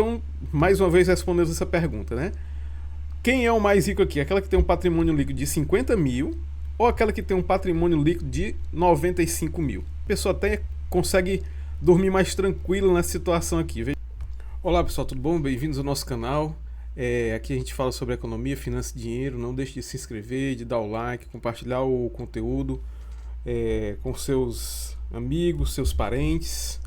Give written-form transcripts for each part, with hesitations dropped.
Então, mais uma vez respondendo essa pergunta, né? Quem é o mais rico aqui? Aquela que tem um patrimônio líquido de 50 mil ou aquela que tem um patrimônio líquido de 95 mil? A pessoa até consegue dormir mais tranquilo nessa situação aqui. Olá pessoal, tudo bom? Bem-vindos ao nosso canal. Aqui a gente fala sobre economia, finanças e dinheiro. Não deixe de se inscrever, de dar o like, compartilhar o conteúdo com seus amigos, seus parentes,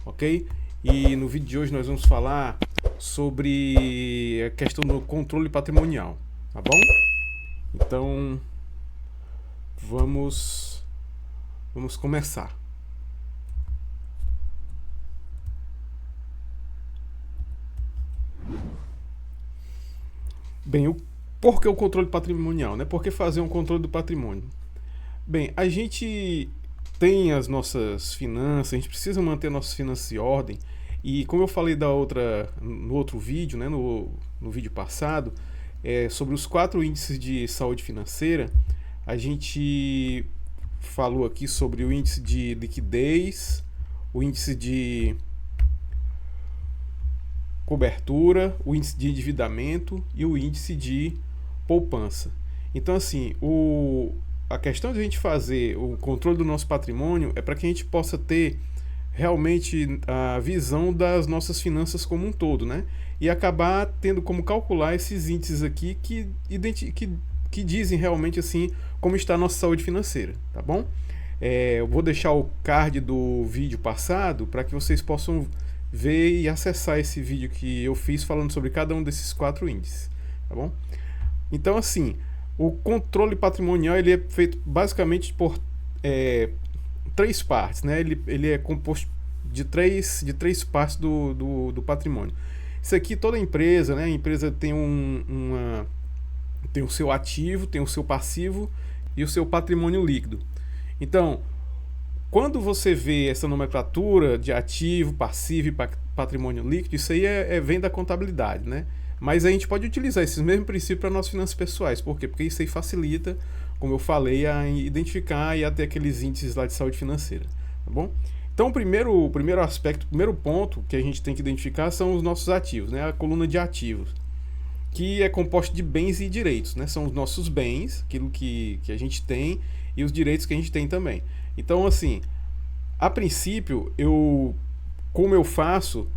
ok? E no vídeo de hoje nós vamos falar sobre a questão do controle patrimonial, tá bom? Então vamos começar. Bem, por que o controle patrimonial, né? Por que fazer um controle do patrimônio? Bem, a gente tem as nossas finanças, a gente precisa manter nossas finanças em ordem. E como eu falei no outro vídeo, né, no vídeo passado, sobre os 4 índices de saúde financeira, a gente falou aqui sobre o índice de liquidez, o índice de cobertura, o índice de endividamento e o índice de poupança. Então, assim, a questão de a gente fazer o controle do nosso patrimônio é para que a gente possa ter realmente a visão das nossas finanças como um todo, né? E acabar tendo como calcular esses índices aqui que dizem realmente assim como está a nossa saúde financeira, tá bom? Eu vou deixar o card do vídeo passado para que vocês possam ver e acessar esse vídeo que eu fiz falando sobre cada um desses 4 índices, tá bom? Então, assim, o controle patrimonial ele é feito basicamente por 3 partes, né? Ele é composto de três partes do patrimônio. Isso aqui, toda empresa, né? A empresa tem tem o seu ativo, tem o seu passivo e o seu patrimônio líquido. Então, quando você vê essa nomenclatura de ativo, passivo e patrimônio líquido, isso aí vem da contabilidade, né? Mas a gente pode utilizar esses mesmos princípios para nossas finanças pessoais. Por quê? Porque isso aí facilita, como eu falei, a identificar e a ter aqueles índices lá de saúde financeira, tá bom? Então, o primeiro aspecto, o primeiro ponto que a gente tem que identificar são os nossos ativos, né? A coluna de ativos, que é composta de bens e direitos, né? São os nossos bens, aquilo que a gente tem, e os direitos que a gente tem também. Então, assim, a princípio, como eu faço,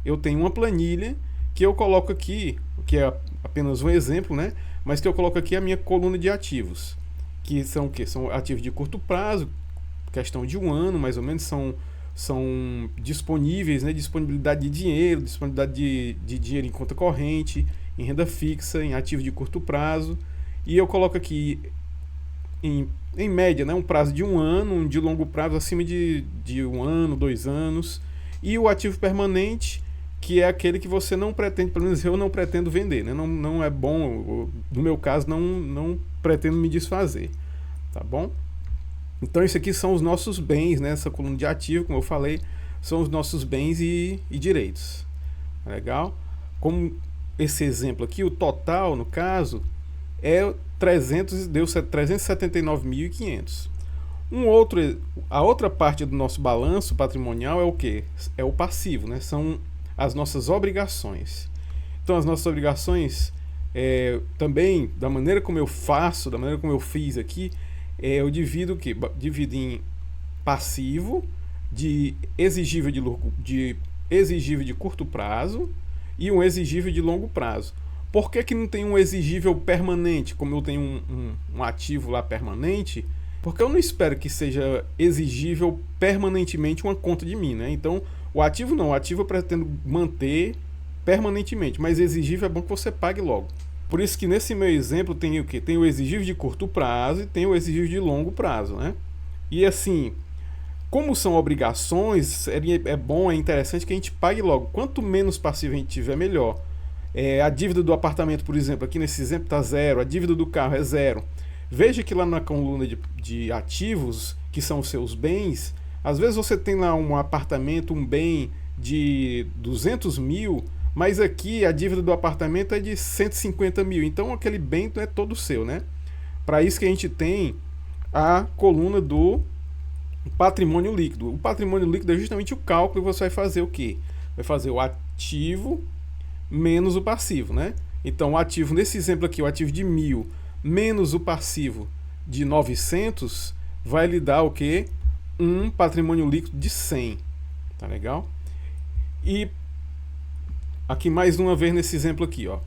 eu tenho uma planilha que eu coloco aqui, que é apenas um exemplo, né? Mas que eu coloco aqui a minha coluna de ativos, que são o quê? São ativos de curto prazo, questão de 1 ano, mais ou menos, são disponíveis, né? Disponibilidade de dinheiro, disponibilidade de dinheiro em conta corrente, em renda fixa, em ativo de curto prazo. E eu coloco aqui em média, né, um prazo de 1 ano, um de longo prazo acima de 1 ano, 2 anos, e o ativo permanente, que é aquele que você não pretende, pelo menos eu não pretendo vender, né? Não é bom, no meu caso, não pretendo me desfazer, tá bom? Então, isso aqui são os nossos bens, né? Essa coluna de ativo, como eu falei, são os nossos bens e direitos. Legal? Como esse exemplo aqui, o total, no caso, deu 379.500. A outra parte do nosso balanço patrimonial é o que? É o passivo, né? São as nossas obrigações. Então, as nossas obrigações, também, da maneira como eu faço, da maneira como eu fiz aqui, eu divido o quê? Divido em passivo, de exigível de curto prazo e um exigível de longo prazo. Por que não tem um exigível permanente, como eu tenho um ativo lá permanente? Porque eu não espero que seja exigível permanentemente uma conta de mim, né? Então, o ativo não, o ativo eu pretendo manter permanentemente, mas exigível é bom que você pague logo. Por isso que nesse meu exemplo tem o quê? Tem o exigível de curto prazo e tem o exigível de longo prazo, né? E assim, como são obrigações, é bom, é interessante que a gente pague logo. Quanto menos passivo a gente tiver, melhor. A dívida do apartamento, por exemplo, aqui nesse exemplo está 0, a dívida do carro é 0. Veja que lá na coluna de ativos, que são os seus bens, às vezes você tem lá um apartamento, um bem de 200 mil, mas aqui a dívida do apartamento é de 150 mil, então aquele bem não é todo seu, né? Para isso que a gente tem a coluna do patrimônio líquido. O patrimônio líquido é justamente o cálculo que você vai fazer o quê? Vai fazer o ativo menos o passivo, né? Então, o ativo, nesse exemplo aqui, o ativo de 1.000 menos o passivo de 900 vai lhe dar o quê? Um patrimônio líquido de 100. Tá legal? E aqui mais uma vez nesse exemplo aqui, ó.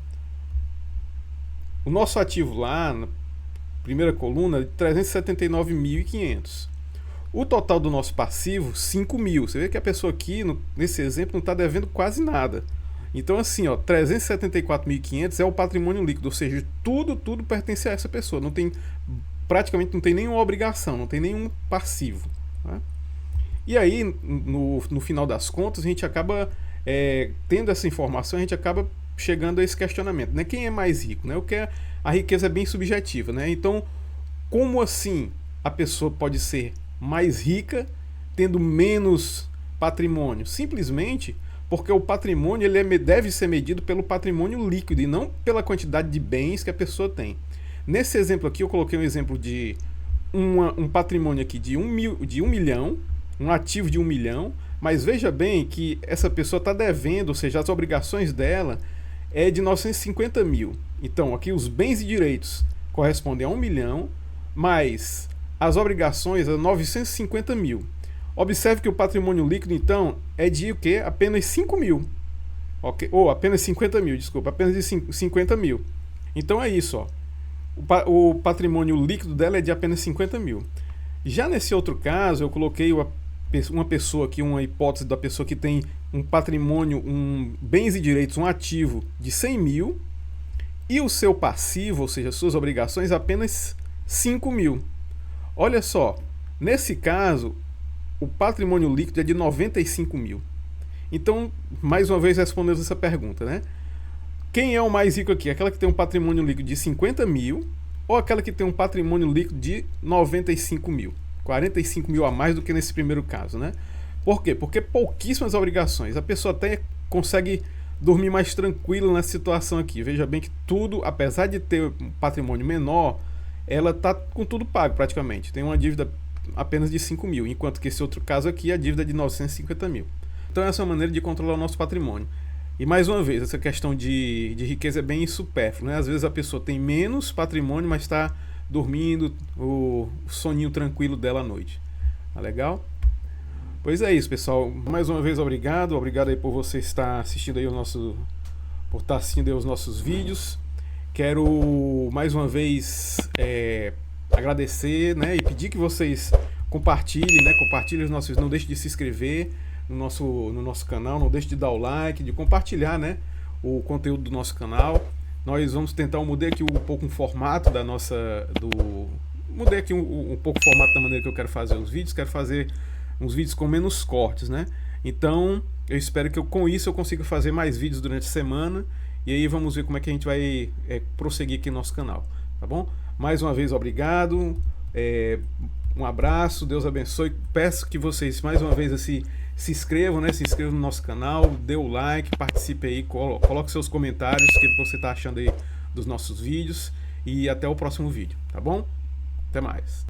O nosso ativo lá, na primeira coluna, é de 379.500. O total do nosso passivo, 5.000. Você vê que a pessoa aqui, nesse exemplo, não está devendo quase nada. Então, assim, ó, 374.500 é o patrimônio líquido, ou seja, tudo pertence a essa pessoa. Não tem, praticamente não tem nenhuma obrigação, não tem nenhum passivo. Né? E aí, no final das contas, a gente acaba tendo essa informação, a gente acaba chegando a esse questionamento, né? Quem é mais rico? Né? O que a riqueza é bem subjetiva, né? Então, como assim a pessoa pode ser mais rica tendo menos patrimônio? Simplesmente porque o patrimônio deve ser medido pelo patrimônio líquido e não pela quantidade de bens que a pessoa tem. Nesse exemplo aqui eu coloquei um exemplo de um patrimônio aqui de 1 milhão, um ativo de 1 milhão, mas veja bem que essa pessoa está devendo, ou seja, as obrigações dela é de 950 mil. Então aqui os bens e direitos correspondem a 1 milhão, mas as obrigações a 950 mil. Observe que o patrimônio líquido, então, é de o quê? Apenas 5 mil. Okay? Ou apenas 50 mil, desculpa, apenas de 50 mil. Então é isso, ó. O patrimônio líquido dela é de apenas 50 mil. Já nesse outro caso, eu coloquei uma pessoa aqui, uma hipótese da pessoa que tem um patrimônio, bens e direitos, um ativo de 100 mil, e o seu passivo, ou seja, suas obrigações, apenas 5 mil. Olha só, nesse caso, o patrimônio líquido é de 95 mil. Então, mais uma vez respondendo essa pergunta, né? Quem é o mais rico aqui? Aquela que tem um patrimônio líquido de 50 mil ou aquela que tem um patrimônio líquido de 95 mil? 45 mil a mais do que nesse primeiro caso, né? Por quê? Porque pouquíssimas obrigações. A pessoa até consegue dormir mais tranquilo nessa situação aqui. Veja bem que tudo, apesar de ter um patrimônio menor, ela está com tudo pago praticamente. Tem uma dívida apenas de 5 mil, enquanto que esse outro caso aqui, a dívida é de 950 mil. Então essa é uma maneira de controlar o nosso patrimônio. E mais uma vez, essa questão de riqueza é bem supérflua, né? Às vezes a pessoa tem menos patrimônio, mas está dormindo o soninho tranquilo dela à noite. Tá legal? Pois é isso, pessoal. Mais uma vez, obrigado. Obrigado aí por você estar assistindo aí por estar assistindo aí os nossos vídeos. Quero mais uma vez agradecer, né, e pedir que vocês compartilhem, né, compartilhem os nossos, não deixe de se inscrever no nosso canal, não deixe de dar o like, de compartilhar, né, o conteúdo do nosso canal. Nós vamos tentar mudar aqui um pouco o formato da mudei aqui um pouco o formato da maneira que eu quero fazer os vídeos. Quero fazer uns vídeos com menos cortes, né? Então eu espero que com isso eu consiga fazer mais vídeos durante a semana. E aí vamos ver como é que a gente vai prosseguir aqui no nosso canal, tá bom? Mais uma vez, obrigado, um abraço, Deus abençoe. Peço que vocês, mais uma vez, assim, se inscrevam, né? Se inscrevam no nosso canal, dê o like, participe aí, coloque seus comentários, o que você está achando aí dos nossos vídeos. E até o próximo vídeo, tá bom? Até mais.